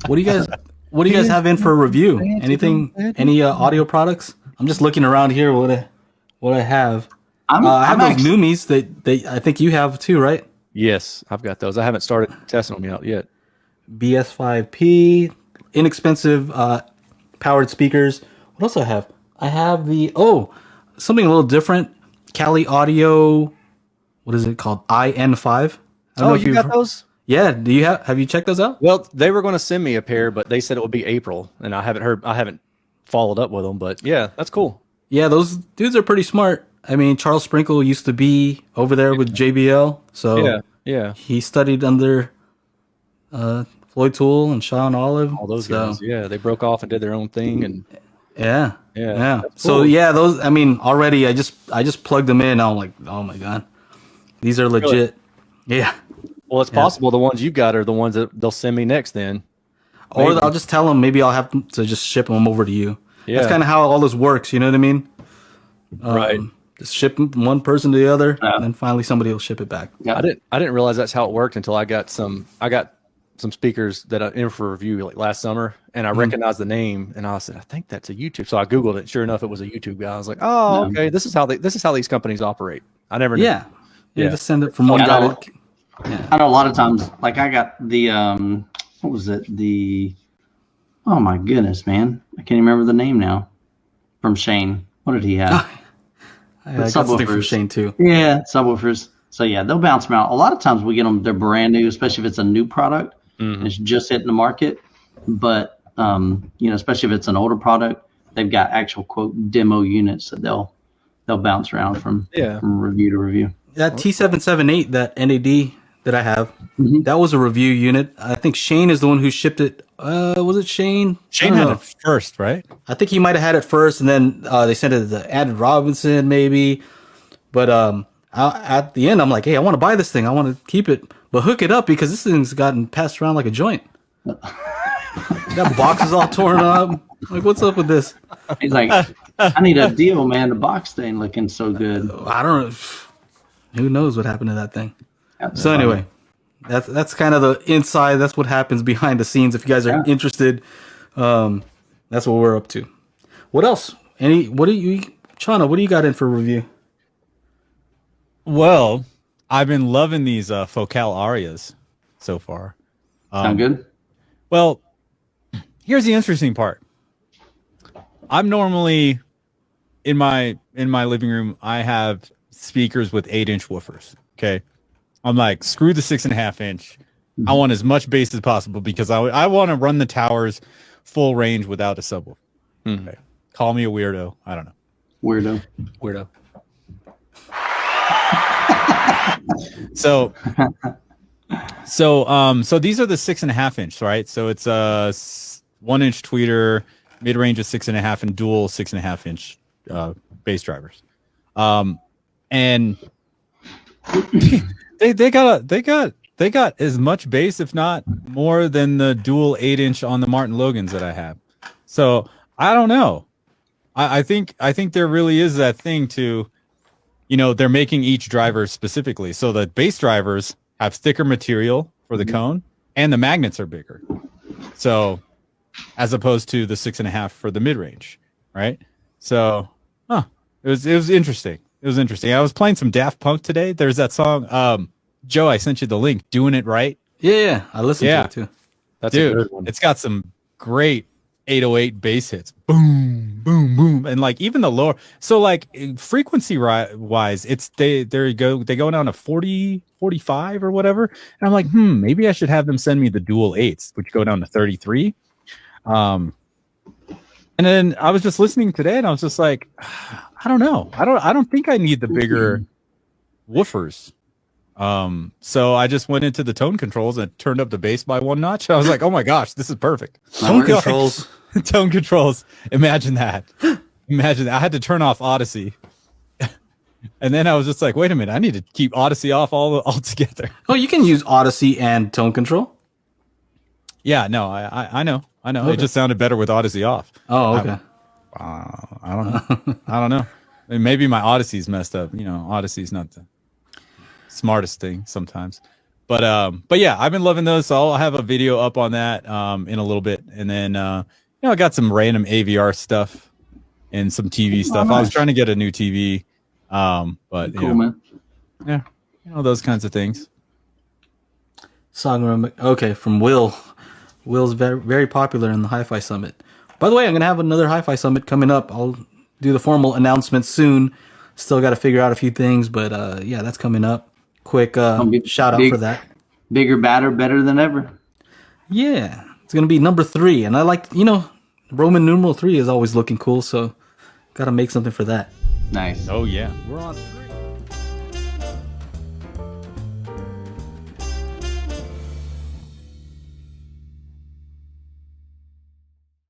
What do you guys What do you guys have in for a review? Anything? Any audio products? I'm just looking around here. What I have. I have those Numis that I think you have too, right? Yes, I've got those. I haven't started testing them out yet. BS5P, inexpensive powered speakers. What else do I have? I have something a little different. Cali Audio. What is it called? IN5. Oh, you got those? Yeah. Have you checked those out? Well, they were going to send me a pair, but they said it would be April, and I haven't followed up with them. But yeah, that's cool. Yeah, those dudes are pretty smart. I mean, Charles Sprinkle used to be over there with JBL, so yeah, he studied under Floyd Toole and Sean Olive. All those guys. Yeah, they broke off and did their own thing, and yeah. Cool. So yeah, those. I mean, already I just plugged them in. I'm like, oh my god, these are legit. Really? Yeah. Well, it's possible the ones you got are the ones that they'll send me next. Then, or I'll just tell them. Maybe I'll have to just ship them over to you. Yeah. That's kind of how all this works. You know what I mean? Right. Just ship one person to the other, and then finally somebody will ship it back. Yeah. I didn't realize that's how it worked until I got some speakers that I in for review like last summer, and I recognized the name, and I said, I think that's a YouTube. So I Googled it. Sure enough, it was a YouTube guy. I was like, oh, okay, this is how these companies operate. I never knew. Yeah. Just send it from one guy. I know a lot of times, like I got the what was it? Oh my goodness, man, I can't even remember the name now. From Shane, what did he have? I got something from Shane too. Yeah, subwoofers. So yeah, they'll bounce them out. A lot of times we get them; they're brand new, especially if it's a new product. It's just hitting the market. But especially if it's an older product, they've got actual quote demo units that they'll bounce around from review to review. That T778, that NAD that I have, that was a review unit. I think Shane is the one who shipped it. Was it Shane? Shane had it first, right? I think he might have had it first, and then they sent it to Added Robinson, maybe. But at the end, I'm like, hey, I want to buy this thing. I want to keep it, but hook it up because this thing's gotten passed around like a joint. That box is all torn up. Like, what's up with this? He's like, I need a deal, man. The box ain't looking so good. I don't know. Who knows what happened to that thing? So anyway, that's kind of the inside. That's what happens behind the scenes. If you guys are interested, that's what we're up to. What else? Chana, what do you got in for review? Well, I've been loving these Focal Arias so far. Sound good? Well, here's the interesting part. I'm normally in my living room. I have speakers with 8-inch woofers. Okay, I'm like, screw the 6.5 inch. I want as much bass as possible because I want to run the towers full range without a subwoofer. Okay. Call me a weirdo. I don't know. Weirdo. So these are the 6.5 inch, right? So it's a 1-inch tweeter, mid range of 6.5, and dual 6.5 inch bass drivers. And they got as much bass, if not more, than the dual 8-inch on the Martin Logans that I have. So I don't know. I think there really is that thing to, they're making each driver specifically. So the bass drivers have thicker material for the cone, and the magnets are bigger. So as opposed to the 6.5 for the mid range, right? So it was interesting. It was interesting. I was playing some Daft Punk today. There's that song. Joe, I sent you the link. Doing It Right. Yeah. I listened to it too. That's a good one. It's got some great 808 bass hits. Boom, boom, boom. And like even the lower. So like frequency wise, they go down to 40, 45 or whatever. And I'm like, maybe I should have them send me the dual 8s, which go down to 33. And then I was just listening today and I was just like, I don't know. I don't think I need the bigger woofers. So I just went into the tone controls and turned up the bass by 1 notch. I was like, oh my gosh, this is perfect. Tone controls. Tone controls. Imagine that. I had to turn off Odyssey. And then I was just like, wait a minute, I need to keep Odyssey off altogether. Oh, you can use Odyssey and tone control. Yeah, no, I know. Okay. It just sounded better with Odyssey off. Oh, okay. I don't know. I don't know. Maybe my Odyssey's messed up. Odyssey's not the smartest thing sometimes. But yeah, I've been loving those. So I'll have a video up on that in a little bit, and then I got some random AVR stuff and some TV stuff. I was nice. trying to get a new TV, but Cool, man. yeah, those kinds of things. Song okay from Will. Will's very very popular in the HiFi Summit. By the way, I'm gonna have another HiFi Summit coming up. I'll do the formal announcement soon. Still got to figure out a few things, but yeah, that's coming up. Quick shout out for that. Bigger, badder, better than ever. Yeah, it's gonna be number 3, and I like Roman numeral 3 is always looking cool, so got to make something for that. Nice. Oh yeah. We're on 3.